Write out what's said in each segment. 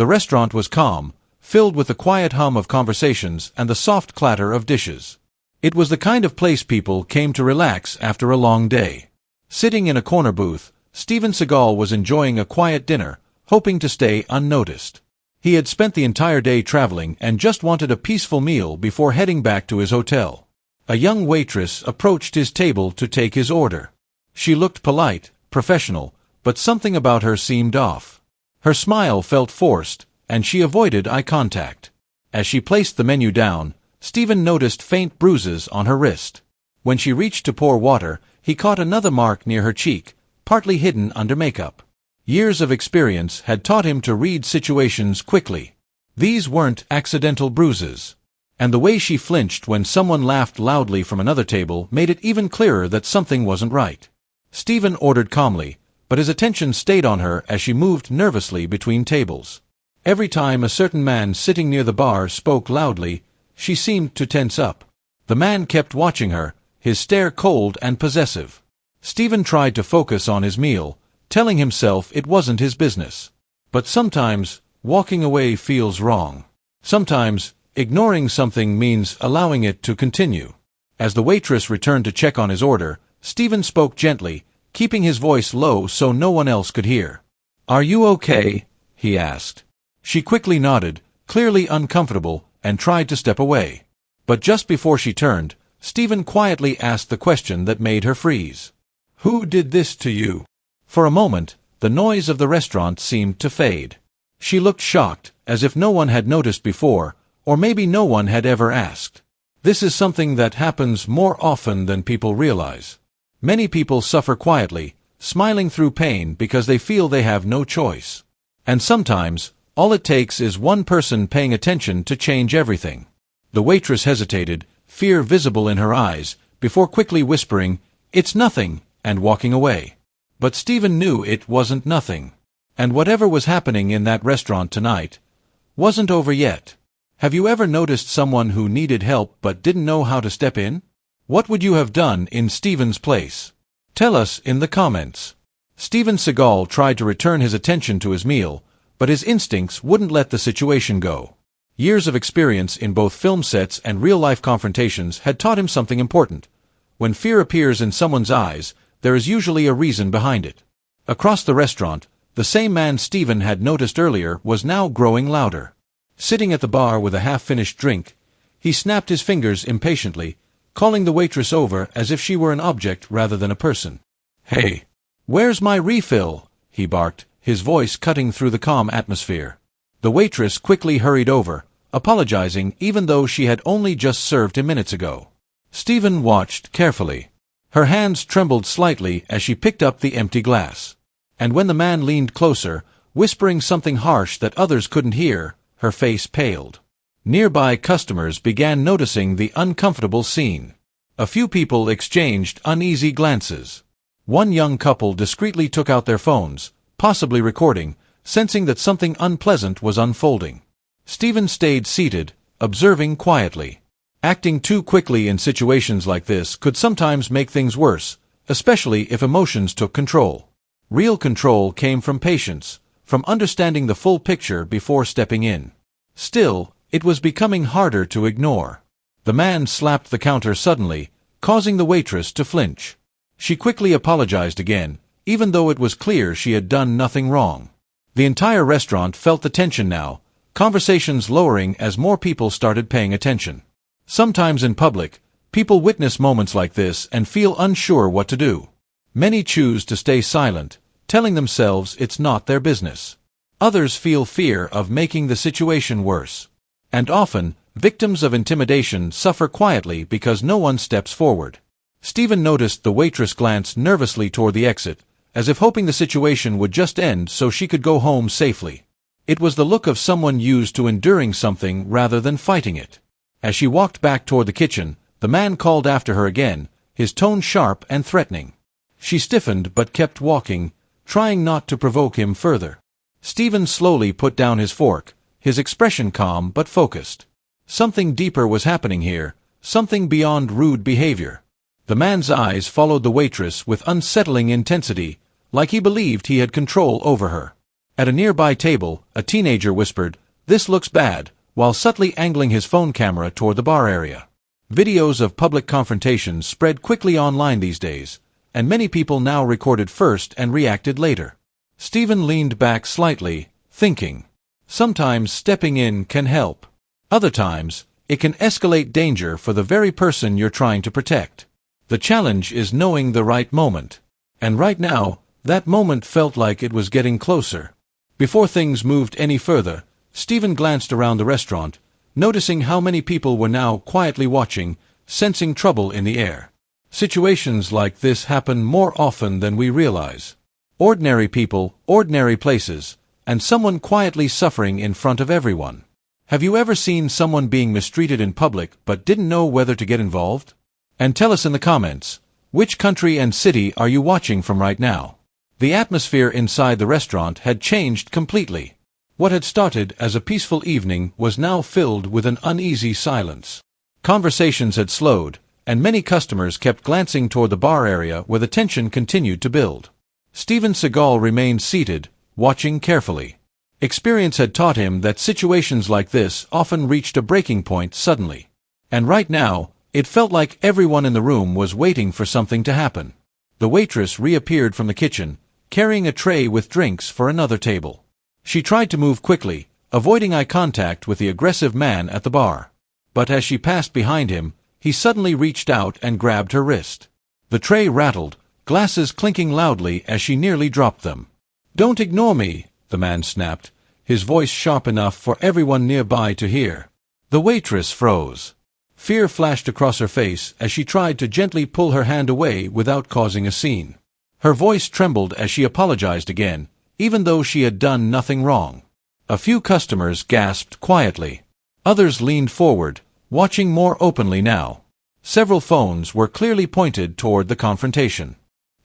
The restaurant was calm, filled with the quiet hum of conversations and the soft clatter of dishes. It was the kind of place people came to relax after a long day. Sitting in a corner booth, Steven Seagal was enjoying a quiet dinner, hoping to stay unnoticed. He had spent the entire day traveling and just wanted a peaceful meal before heading back to his hotel. A young waitress approached his table to take his order. She looked polite, professional, but something about her seemed off. Her smile felt forced, and she avoided eye contact. As she placed the menu down, Steven noticed faint bruises on her wrist. When she reached to pour water, he caught another mark near her cheek, partly hidden under makeup. Years of experience had taught him to read situations quickly. These weren't accidental bruises. And the way she flinched when someone laughed loudly from another table made it even clearer that something wasn't right. Steven ordered calmly, but his attention stayed on her as she moved nervously between tables. Every time a certain man sitting near the bar spoke loudly, she seemed to tense up. The man kept watching her, his stare cold and possessive. Steven tried to focus on his meal, telling himself it wasn't his business. But sometimes, walking away feels wrong. Sometimes, ignoring something means allowing it to continue. As the waitress returned to check on his order, Steven spoke gently, keeping his voice low so no one else could hear. "Are you okay?" he asked. She quickly nodded, clearly uncomfortable, and tried to step away. But just before she turned, Steven quietly asked the question that made her freeze. "Who did this to you?" For a moment, the noise of the restaurant seemed to fade. She looked shocked, as if no one had noticed before, or maybe no one had ever asked. This is something that happens more often than people realize. Many people suffer quietly, smiling through pain because they feel they have no choice. And sometimes, all it takes is one person paying attention to change everything. The waitress hesitated, fear visible in her eyes, before quickly whispering, "It's nothing," and walking away. But Steven knew it wasn't nothing. And whatever was happening in that restaurant tonight wasn't over yet. Have you ever noticed someone who needed help but didn't know how to step in? What would you have done in Steven's place? Tell us in the comments. Steven Seagal tried to return his attention to his meal, but his instincts wouldn't let the situation go. Years of experience in both film sets and real-life confrontations had taught him something important. When fear appears in someone's eyes, there is usually a reason behind it. Across the restaurant, the same man Steven had noticed earlier was now growing louder. Sitting at the bar with a half-finished drink, he snapped his fingers impatiently, calling the waitress over as if she were an object rather than a person. "Hey, where's my refill?" he barked, his voice cutting through the calm atmosphere. The waitress quickly hurried over, apologizing even though she had only just served him minutes ago. Steven watched carefully. Her hands trembled slightly as she picked up the empty glass. And when the man leaned closer, whispering something harsh that others couldn't hear, her face paled. Nearby customers began noticing the uncomfortable scene. A few people exchanged uneasy glances. One young couple discreetly took out their phones, possibly recording, sensing that something unpleasant was unfolding. Steven stayed seated, observing quietly. Acting too quickly in situations like this could sometimes make things worse, especially if emotions took control. Real control came from patience, from understanding the full picture before stepping in. Still, it was becoming harder to ignore. The man slapped the counter suddenly, causing the waitress to flinch. She quickly apologized again, even though it was clear she had done nothing wrong. The entire restaurant felt the tension now, conversations lowering as more people started paying attention. Sometimes in public, people witness moments like this and feel unsure what to do. Many choose to stay silent, telling themselves it's not their business. Others feel fear of making the situation worse. And often, victims of intimidation suffer quietly because no one steps forward. Steven noticed the waitress glance nervously toward the exit, as if hoping the situation would just end so she could go home safely. It was the look of someone used to enduring something rather than fighting it. As she walked back toward the kitchen, the man called after her again, his tone sharp and threatening. She stiffened but kept walking, trying not to provoke him further. Steven slowly put down his fork, his expression calm but focused. Something deeper was happening here, something beyond rude behavior. The man's eyes followed the waitress with unsettling intensity, like he believed he had control over her. At a nearby table, a teenager whispered, "This looks bad," while subtly angling his phone camera toward the bar area. Videos of public confrontations spread quickly online these days, and many people now recorded first and reacted later. Stephen leaned back slightly, thinking. Sometimes stepping in can help. Other times, it can escalate danger for the very person you're trying to protect. The challenge is knowing the right moment. And right now, that moment felt like it was getting closer. Before things moved any further, Stephen glanced around the restaurant, noticing how many people were now quietly watching, sensing trouble in the air. Situations like this happen more often than we realize. Ordinary people, ordinary places, and someone quietly suffering in front of everyone. Have you ever seen someone being mistreated in public but didn't know whether to get involved? And tell us in the comments, which country and city are you watching from right now? The atmosphere inside the restaurant had changed completely. What had started as a peaceful evening was now filled with an uneasy silence. Conversations had slowed, and many customers kept glancing toward the bar area where the tension continued to build. Steven Seagal remained seated, watching carefully. Experience had taught him that situations like this often reached a breaking point suddenly. And right now, it felt like everyone in the room was waiting for something to happen. The waitress reappeared from the kitchen, carrying a tray with drinks for another table. She tried to move quickly, avoiding eye contact with the aggressive man at the bar. But as she passed behind him, he suddenly reached out and grabbed her wrist. The tray rattled, glasses clinking loudly as she nearly dropped them. "Don't ignore me," the man snapped, his voice sharp enough for everyone nearby to hear. The waitress froze. Fear flashed across her face as she tried to gently pull her hand away without causing a scene. Her voice trembled as she apologized again, even though she had done nothing wrong. A few customers gasped quietly. Others leaned forward, watching more openly now. Several phones were clearly pointed toward the confrontation.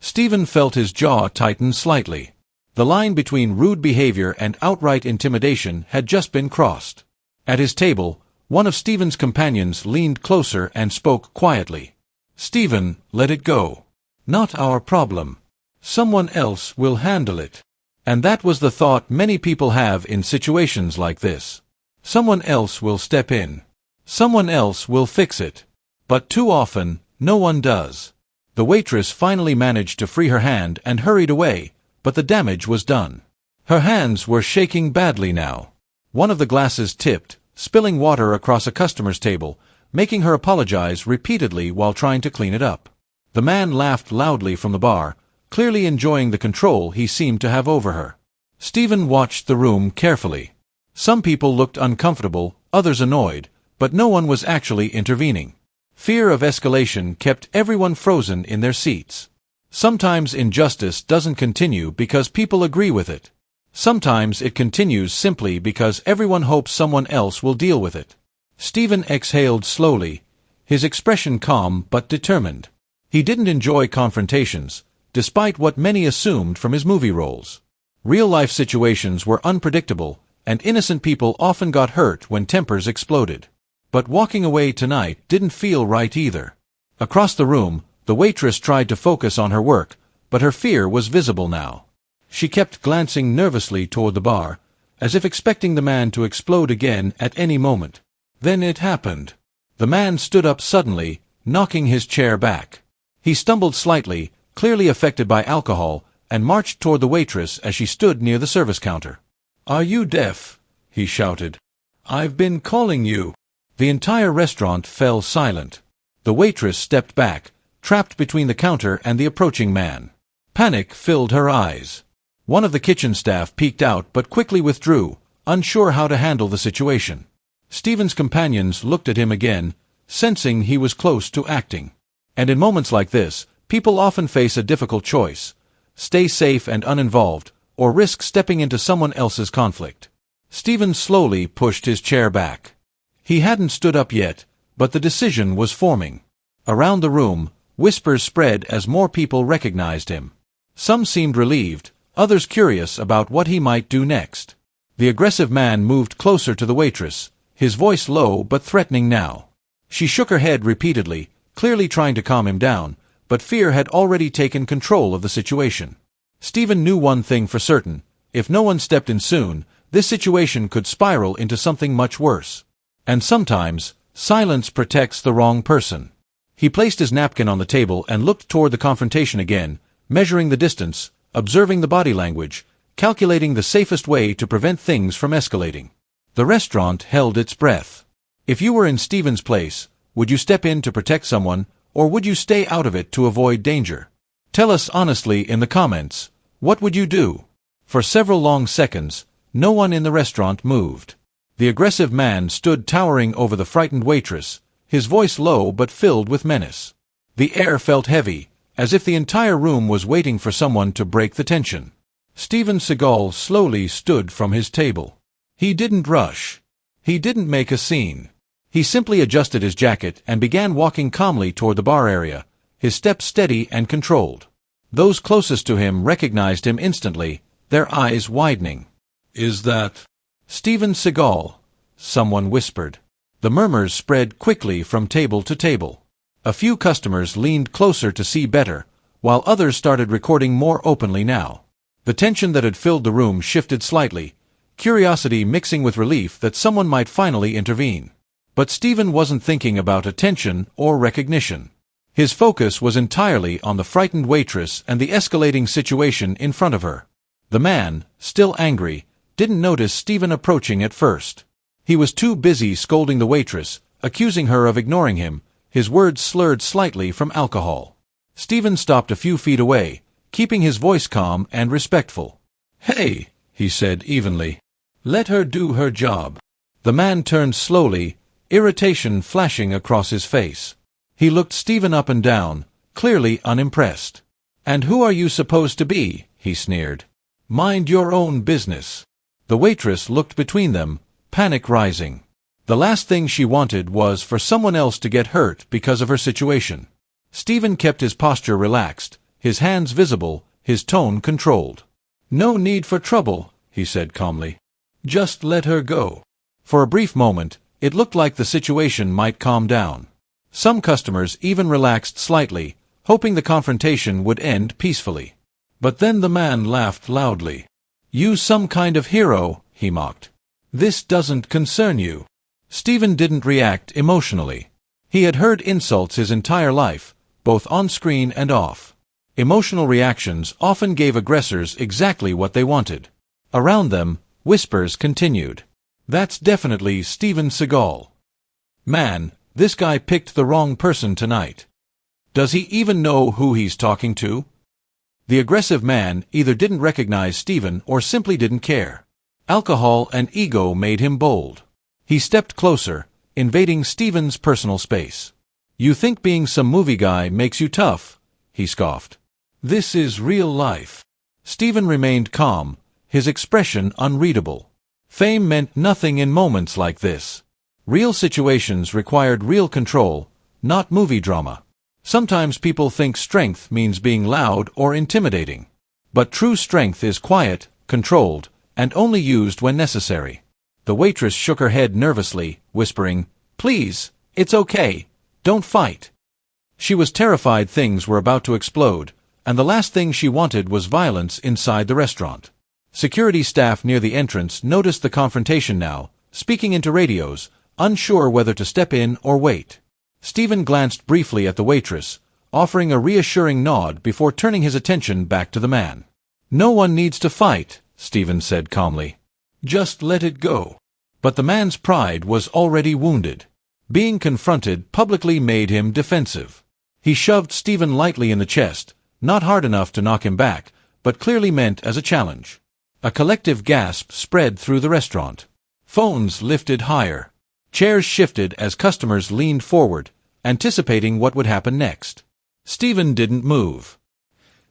Stephen felt his jaw tighten slightly. The line between rude behavior and outright intimidation had just been crossed. At his table, one of Stephen's companions leaned closer and spoke quietly. "Stephen, let it go. Not our problem. Someone else will handle it." And that was the thought many people have in situations like this. Someone else will step in. Someone else will fix it. But too often, no one does. The waitress finally managed to free her hand and hurried away, but the damage was done. Her hands were shaking badly now. One of the glasses tipped, spilling water across a customer's table, making her apologize repeatedly while trying to clean it up. The man laughed loudly from the bar, clearly enjoying the control he seemed to have over her. Stephen watched the room carefully. Some people looked uncomfortable, others annoyed, but no one was actually intervening. Fear of escalation kept everyone frozen in their seats. Sometimes injustice doesn't continue because people agree with it. Sometimes it continues simply because everyone hopes someone else will deal with it. Stephen exhaled slowly, his expression calm but determined. He didn't enjoy confrontations, despite what many assumed from his movie roles. Real-life situations were unpredictable, and innocent people often got hurt when tempers exploded. But walking away tonight didn't feel right either. Across the room, the waitress tried to focus on her work, but her fear was visible now. She kept glancing nervously toward the bar, as if expecting the man to explode again at any moment. Then it happened. The man stood up suddenly, knocking his chair back. He stumbled slightly, clearly affected by alcohol, and marched toward the waitress as she stood near the service counter. "Are you deaf?" he shouted. "I've been calling you." The entire restaurant fell silent. The waitress stepped back, trapped between the counter and the approaching man. Panic filled her eyes. One of the kitchen staff peeked out but quickly withdrew, unsure how to handle the situation. Stephen's companions looked at him again, sensing he was close to acting. And in moments like this, people often face a difficult choice: stay safe and uninvolved, or risk stepping into someone else's conflict. Stephen slowly pushed his chair back. He hadn't stood up yet, but the decision was forming. Around the room, whispers spread as more people recognized him. Some seemed relieved, others curious about what he might do next. The aggressive man moved closer to the waitress, his voice low but threatening now. She shook her head repeatedly, clearly trying to calm him down, but fear had already taken control of the situation. Stephen knew one thing for certain: If no one stepped in soon, this situation could spiral into something much worse. And sometimes, silence protects the wrong person. He placed his napkin on the table and looked toward the confrontation again, measuring the distance, observing the body language, calculating the safest way to prevent things from escalating. The restaurant held its breath. If you were in Stephen's place, would you step in to protect someone, or would you stay out of it to avoid danger? Tell us honestly in the comments, what would you do? For several long seconds, no one in the restaurant moved. The aggressive man stood towering over the frightened waitress, his voice low but filled with menace. The air felt heavy, as if the entire room was waiting for someone to break the tension. Steven Seagal slowly stood from his table. He didn't rush. He didn't make a scene. He simply adjusted his jacket and began walking calmly toward the bar area, his steps steady and controlled. Those closest to him recognized him instantly, their eyes widening. "Is that Steven Seagal?" someone whispered. The murmurs spread quickly from table to table. A few customers leaned closer to see better, while others started recording more openly now. The tension that had filled the room shifted slightly, curiosity mixing with relief that someone might finally intervene. But Steven wasn't thinking about attention or recognition. His focus was entirely on the frightened waitress and the escalating situation in front of her. The man, still angry, didn't notice Steven approaching at first. He was too busy scolding the waitress, accusing her of ignoring him, his words slurred slightly from alcohol. Steven stopped a few feet away, keeping his voice calm and respectful. "Hey," he said evenly. "Let her do her job." The man turned slowly, irritation flashing across his face. He looked Steven up and down, clearly unimpressed. "And who are you supposed to be?" he sneered. "Mind your own business." The waitress looked between them, panic rising. The last thing she wanted was for someone else to get hurt because of her situation. Steven kept his posture relaxed, his hands visible, his tone controlled. "No need for trouble," he said calmly. "Just let her go." For a brief moment, it looked like the situation might calm down. Some customers even relaxed slightly, hoping the confrontation would end peacefully. But then the man laughed loudly. "You some kind of hero," he mocked. "This doesn't concern you." Steven didn't react emotionally. He had heard insults his entire life, both on screen and off. Emotional reactions often gave aggressors exactly what they wanted. Around them, whispers continued. "That's definitely Steven Seagal. Man, this guy picked the wrong person tonight. Does he even know who he's talking to?" The aggressive man either didn't recognize Steven or simply didn't care. Alcohol and ego made him bold. He stepped closer, invading Steven's personal space. "You think being some movie guy makes you tough?" he scoffed. "This is real life." Steven remained calm, his expression unreadable. Fame meant nothing in moments like this. Real situations required real control, not movie drama. Sometimes people think strength means being loud or intimidating. But true strength is quiet, controlled, and only used when necessary. The waitress shook her head nervously, whispering, "Please, it's okay. Don't fight." She was terrified things were about to explode, and the last thing she wanted was violence inside the restaurant. Security staff near the entrance noticed the confrontation now, speaking into radios, unsure whether to step in or wait. Steven glanced briefly at the waitress, offering a reassuring nod before turning his attention back to the man. "No one needs to fight," Steven said calmly. "Just let it go." But the man's pride was already wounded. Being confronted publicly made him defensive. He shoved Steven lightly in the chest, not hard enough to knock him back, but clearly meant as a challenge. A collective gasp spread through the restaurant. Phones lifted higher. Chairs shifted as customers leaned forward, anticipating what would happen next. Steven didn't move.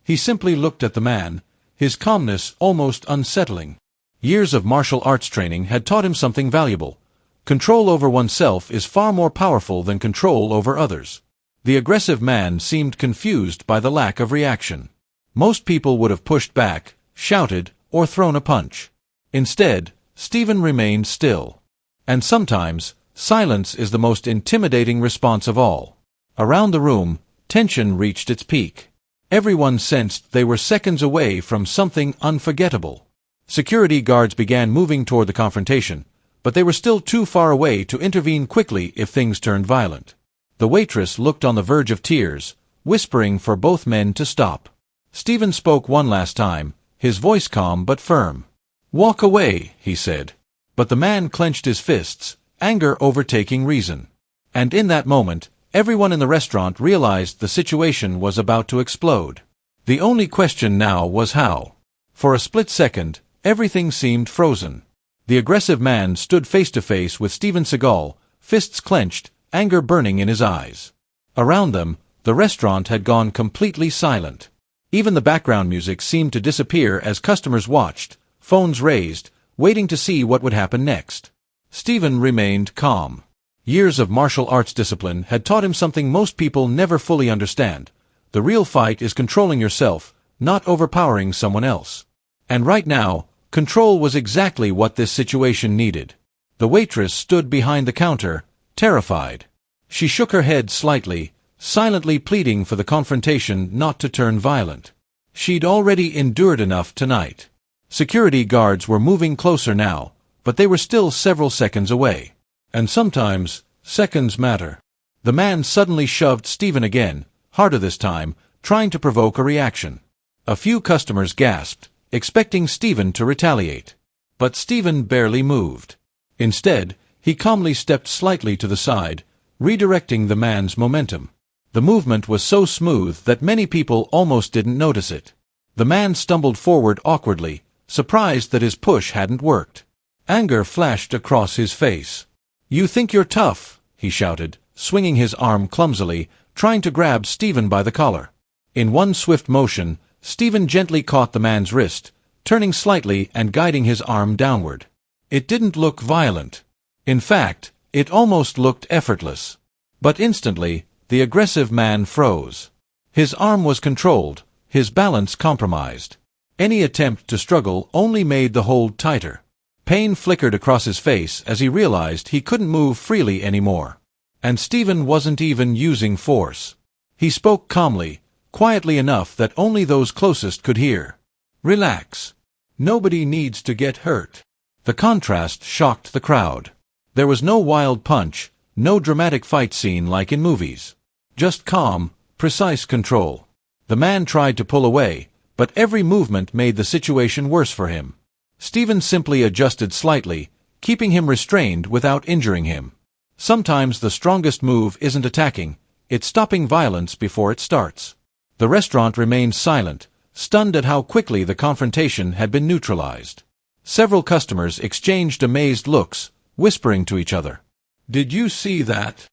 He simply looked at the man, his calmness almost unsettling. Years of martial arts training had taught him something valuable. Control over oneself is far more powerful than control over others. The aggressive man seemed confused by the lack of reaction. Most people would have pushed back, shouted, or thrown a punch. Instead, Steven remained still. And sometimes, silence is the most intimidating response of all. Around the room, tension reached its peak. Everyone sensed they were seconds away from something unforgettable. Security guards began moving toward the confrontation, but they were still too far away to intervene quickly if things turned violent. The waitress looked on the verge of tears, whispering for both men to stop. Stephen spoke one last time, his voice calm but firm. "Walk away," he said. But the man clenched his fists, anger overtaking reason. And in that moment, everyone in the restaurant realized the situation was about to explode. The only question now was how. For a split second, everything seemed frozen. The aggressive man stood face to face with Steven Seagal, fists clenched, anger burning in his eyes. Around them, the restaurant had gone completely silent. Even the background music seemed to disappear as customers watched, phones raised, waiting to see what would happen next. Stephen remained calm. Years of martial arts discipline had taught him something most people never fully understand. The real fight is controlling yourself, not overpowering someone else. And right now, control was exactly what this situation needed. The waitress stood behind the counter, terrified. She shook her head slightly, silently pleading for the confrontation not to turn violent. She'd already endured enough tonight. Security guards were moving closer now, but they were still several seconds away. And sometimes, seconds matter. The man suddenly shoved Stephen again, harder this time, trying to provoke a reaction. A few customers gasped, expecting Stephen to retaliate. But Stephen barely moved. Instead, he calmly stepped slightly to the side, redirecting the man's momentum. The movement was so smooth that many people almost didn't notice it. The man stumbled forward awkwardly, surprised that his push hadn't worked. Anger flashed across his face. "You think you're tough," he shouted, swinging his arm clumsily, trying to grab Stephen by the collar. In one swift motion, Stephen gently caught the man's wrist, turning slightly and guiding his arm downward. It didn't look violent. In fact, it almost looked effortless. But instantly, the aggressive man froze. His arm was controlled, his balance compromised. Any attempt to struggle only made the hold tighter. Pain flickered across his face as he realized he couldn't move freely anymore. And Stephen wasn't even using force. He spoke calmly, quietly enough that only those closest could hear. "Relax. Nobody needs to get hurt." The contrast shocked the crowd. There was no wild punch, no dramatic fight scene like in movies. Just calm, precise control. The man tried to pull away, but every movement made the situation worse for him. Stephen simply adjusted slightly, keeping him restrained without injuring him. Sometimes the strongest move isn't attacking, it's stopping violence before it starts. The restaurant remained silent, stunned at how quickly the confrontation had been neutralized. Several customers exchanged amazed looks, whispering to each other. "Did you see that?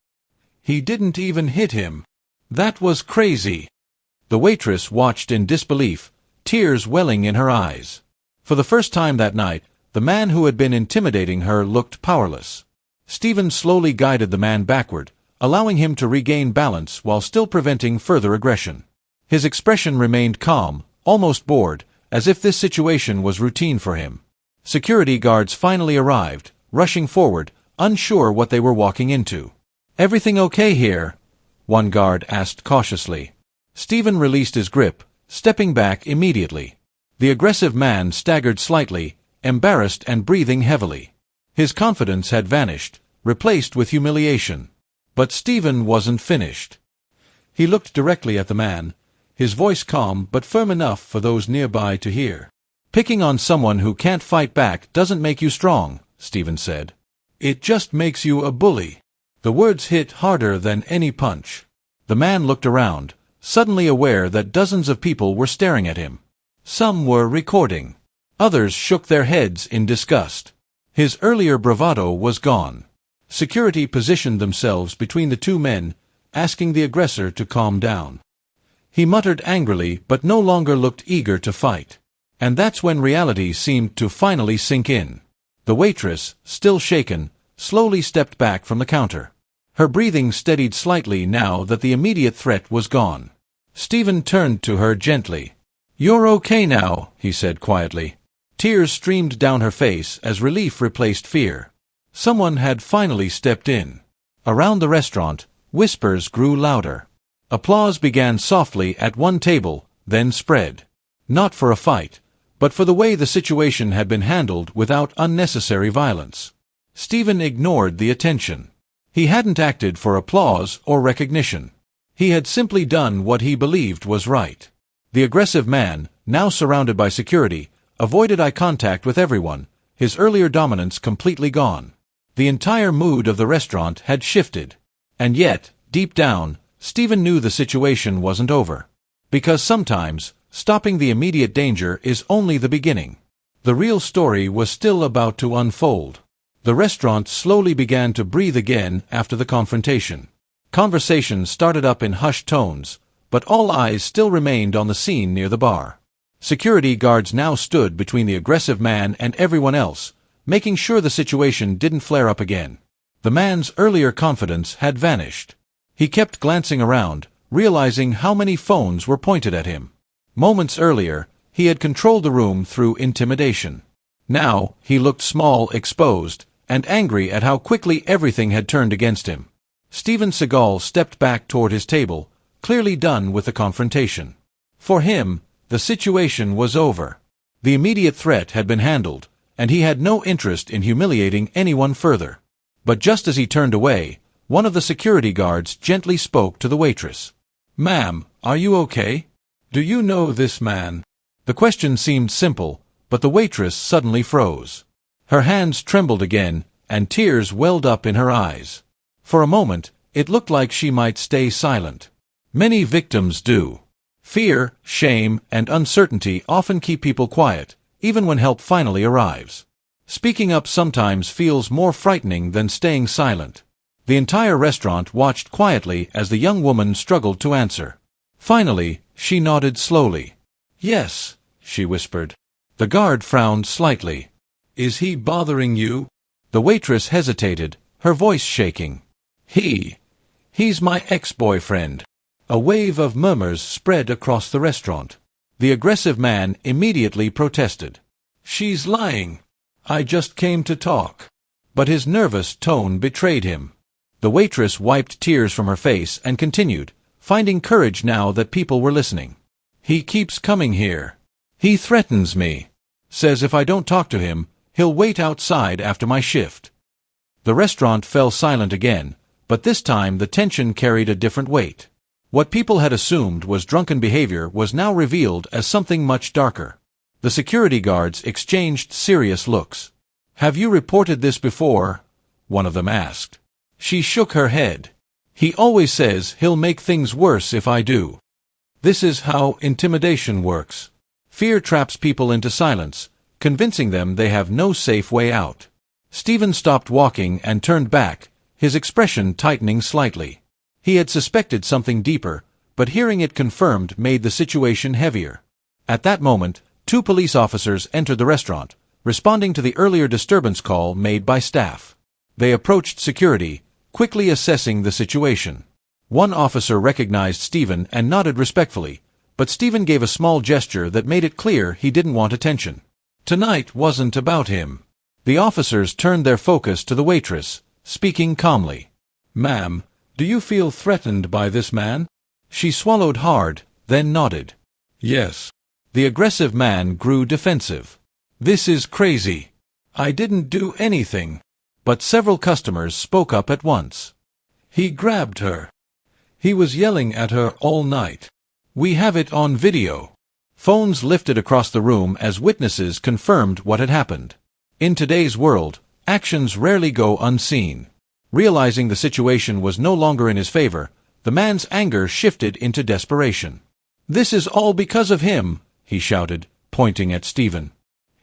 He didn't even hit him. That was crazy." The waitress watched in disbelief, tears welling in her eyes. For the first time that night, the man who had been intimidating her looked powerless. Stephen slowly guided the man backward, allowing him to regain balance while still preventing further aggression. His expression remained calm, almost bored, as if this situation was routine for him. Security guards finally arrived, rushing forward, unsure what they were walking into. "Everything okay here?" one guard asked cautiously. Stephen released his grip, stepping back immediately. The aggressive man staggered slightly, embarrassed and breathing heavily. His confidence had vanished, replaced with humiliation. But Stephen wasn't finished. He looked directly at the man, his voice calm but firm enough for those nearby to hear. "Picking on someone who can't fight back doesn't make you strong," Stephen said. "It just makes you a bully." The words hit harder than any punch. The man looked around, suddenly aware that dozens of people were staring at him. Some were recording. Others shook their heads in disgust. His earlier bravado was gone. Security positioned themselves between the two men, asking the aggressor to calm down. He muttered angrily but no longer looked eager to fight. And that's when reality seemed to finally sink in. The waitress, still shaken, slowly stepped back from the counter. Her breathing steadied slightly now that the immediate threat was gone. Stephen turned to her gently. "You're okay now," he said quietly. Tears streamed down her face as relief replaced fear. Someone had finally stepped in. Around the restaurant, whispers grew louder. Applause began softly at one table, then spread. Not for a fight, but for the way the situation had been handled without unnecessary violence. Stephen ignored the attention. He hadn't acted for applause or recognition. He had simply done what he believed was right. The aggressive man, now surrounded by security, avoided eye contact with everyone, his earlier dominance completely gone. The entire mood of the restaurant had shifted. And yet, deep down, Stephen knew the situation wasn't over. Because sometimes, stopping the immediate danger is only the beginning. The real story was still about to unfold. The restaurant slowly began to breathe again after the confrontation. Conversation started up in hushed tones, but all eyes still remained on the scene near the bar. Security guards now stood between the aggressive man and everyone else, making sure the situation didn't flare up again. The man's earlier confidence had vanished. He kept glancing around, realizing how many phones were pointed at him. Moments earlier, he had controlled the room through intimidation. Now, he looked small, exposed, and angry at how quickly everything had turned against him. Steven Seagal stepped back toward his table, clearly done with the confrontation. For him, the situation was over. The immediate threat had been handled, and he had no interest in humiliating anyone further. But just as he turned away, one of the security guards gently spoke to the waitress. "Ma'am, are you okay? Do you know this man?" The question seemed simple, but the waitress suddenly froze. Her hands trembled again, and tears welled up in her eyes. For a moment, it looked like she might stay silent. Many victims do. Fear, shame, and uncertainty often keep people quiet, even when help finally arrives. Speaking up sometimes feels more frightening than staying silent. The entire restaurant watched quietly as the young woman struggled to answer. Finally, she nodded slowly. "Yes," she whispered. The guard frowned slightly. "Is he bothering you?" The waitress hesitated, her voice shaking. He's my ex-boyfriend." A wave of murmurs spread across the restaurant. The aggressive man immediately protested. "She's lying. I just came to talk." But his nervous tone betrayed him. The waitress wiped tears from her face and continued, finding courage now that people were listening. "He keeps coming here. He threatens me. Says if I don't talk to him, he'll wait outside after my shift." The restaurant fell silent again, but this time the tension carried a different weight. What people had assumed was drunken behavior was now revealed as something much darker. The security guards exchanged serious looks. "Have you reported this before?" one of them asked. She shook her head. "He always says he'll make things worse if I do." This is how intimidation works. Fear traps people into silence, convincing them they have no safe way out. Stephen stopped walking and turned back, his expression tightening slightly. He had suspected something deeper, but hearing it confirmed made the situation heavier. At that moment, 2 police officers entered the restaurant, responding to the earlier disturbance call made by staff. They approached security, quickly assessing the situation. One officer recognized Stephen and nodded respectfully, but Stephen gave a small gesture that made it clear he didn't want attention. Tonight wasn't about him. The officers turned their focus to the waitress, speaking calmly. "Ma'am, do you feel threatened by this man?" She swallowed hard, then nodded. "Yes." The aggressive man grew defensive. "This is crazy. I didn't do anything." But several customers spoke up at once. "He grabbed her. He was yelling at her all night. We have it on video." Phones lifted across the room as witnesses confirmed what had happened. In today's world, actions rarely go unseen. Realizing the situation was no longer in his favor, the man's anger shifted into desperation. "This is all because of him," he shouted, pointing at Stephen.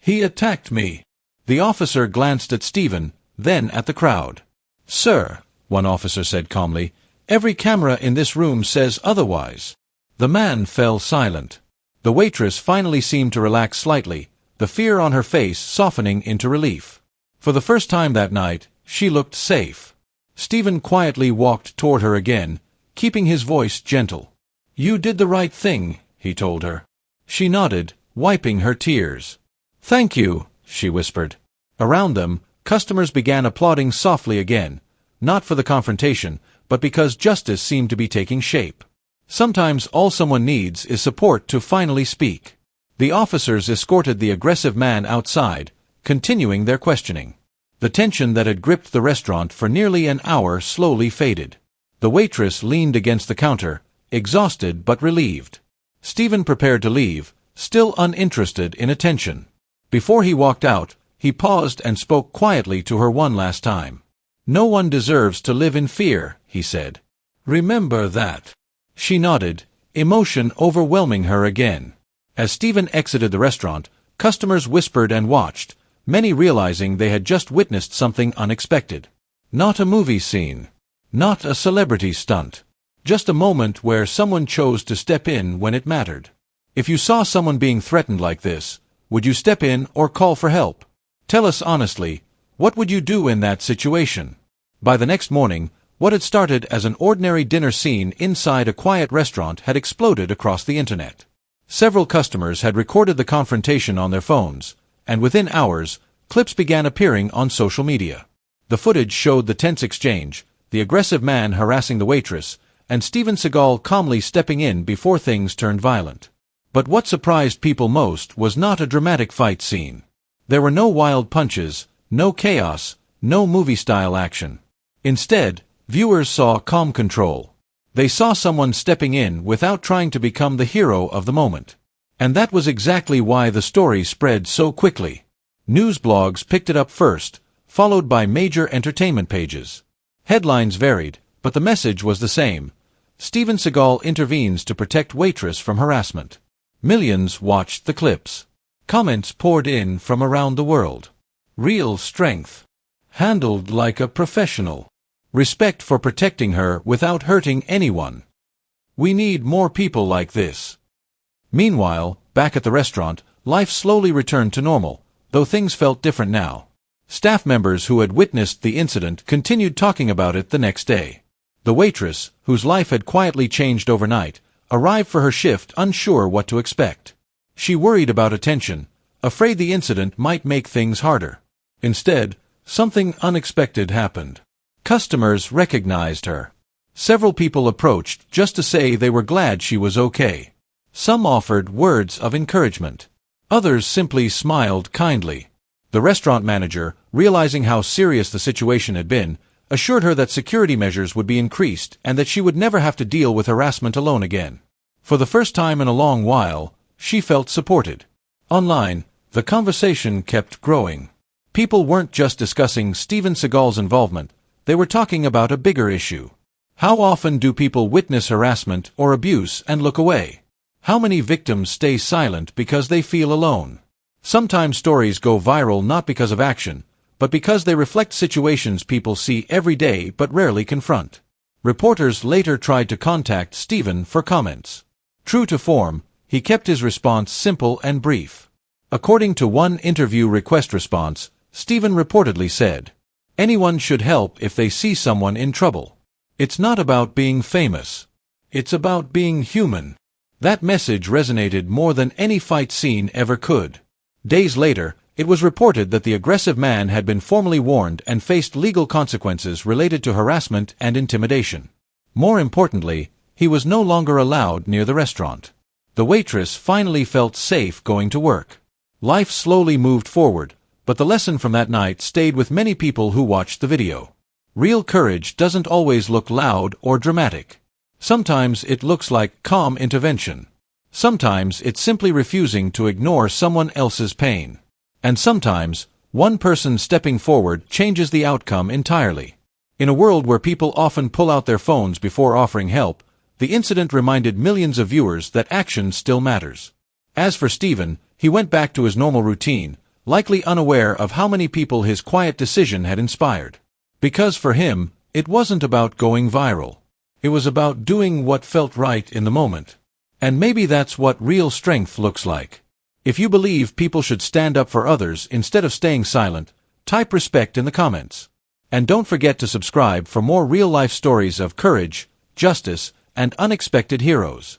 "He attacked me." The officer glanced at Stephen, then at the crowd. "Sir," one officer said calmly, "every camera in this room says otherwise." The man fell silent. The waitress finally seemed to relax slightly, the fear on her face softening into relief. For the first time that night, she looked safe. Stephen quietly walked toward her again, keeping his voice gentle. "You did the right thing," he told her. She nodded, wiping her tears. "Thank you," she whispered. Around them, customers began applauding softly again, not for the confrontation, but because justice seemed to be taking shape. Sometimes all someone needs is support to finally speak. The officers escorted the aggressive man outside, continuing their questioning. The tension that had gripped the restaurant for nearly an hour slowly faded. The waitress leaned against the counter, exhausted but relieved. Stephen prepared to leave, still uninterested in attention. Before he walked out, he paused and spoke quietly to her one last time. "No one deserves to live in fear," he said. "Remember that." She nodded, emotion overwhelming her again. As Stephen exited the restaurant, customers whispered and watched, many realizing they had just witnessed something unexpected. Not a movie scene. Not a celebrity stunt. Just a moment where someone chose to step in when it mattered. If you saw someone being threatened like this, would you step in or call for help? Tell us honestly, what would you do in that situation? By the next morning, what had started as an ordinary dinner scene inside a quiet restaurant had exploded across the internet. Several customers had recorded the confrontation on their phones, and within hours, clips began appearing on social media. The footage showed the tense exchange, the aggressive man harassing the waitress, and Steven Seagal calmly stepping in before things turned violent. But what surprised people most was not a dramatic fight scene. There were no wild punches, no chaos, no movie-style action. Instead, viewers saw calm control. They saw someone stepping in without trying to become the hero of the moment. And that was exactly why the story spread so quickly. News blogs picked it up first, followed by major entertainment pages. Headlines varied, but the message was the same. Steven Seagal intervenes to protect waitress from harassment. Millions watched the clips. Comments poured in from around the world. Real strength. Handled like a professional. Respect for protecting her without hurting anyone. We need more people like this. Meanwhile, back at the restaurant, life slowly returned to normal, though things felt different now. Staff members who had witnessed the incident continued talking about it the next day. The waitress, whose life had quietly changed overnight, arrived for her shift unsure what to expect. She worried about attention, afraid the incident might make things harder. Instead, something unexpected happened. Customers recognized her. Several people approached just to say they were glad she was okay. Some offered words of encouragement. Others simply smiled kindly. The restaurant manager, realizing how serious the situation had been, assured her that security measures would be increased and that she would never have to deal with harassment alone again. For the first time in a long while, she felt supported. Online, the conversation kept growing. People weren't just discussing Steven Seagal's involvement, they were talking about a bigger issue. How often do people witness harassment or abuse and look away? How many victims stay silent because they feel alone? Sometimes stories go viral not because of action, but because they reflect situations people see every day but rarely confront. Reporters later tried to contact Steven for comments. True to form, he kept his response simple and brief. According to one interview request response, Steven reportedly said, "Anyone should help if they see someone in trouble. It's not about being famous. It's about being human." That message resonated more than any fight scene ever could. Days later, it was reported that the aggressive man had been formally warned and faced legal consequences related to harassment and intimidation. More importantly, he was no longer allowed near the restaurant. The waitress finally felt safe going to work. Life slowly moved forward, but the lesson from that night stayed with many people who watched the video. Real courage doesn't always look loud or dramatic. Sometimes it looks like calm intervention. Sometimes it's simply refusing to ignore someone else's pain. And sometimes, one person stepping forward changes the outcome entirely. In a world where people often pull out their phones before offering help, the incident reminded millions of viewers that action still matters. As for Steven, he went back to his normal routine, likely unaware of how many people his quiet decision had inspired. Because for him, it wasn't about going viral. It was about doing what felt right in the moment. And maybe that's what real strength looks like. If you believe people should stand up for others instead of staying silent, type respect in the comments. And don't forget to subscribe for more real-life stories of courage, justice, and unexpected heroes.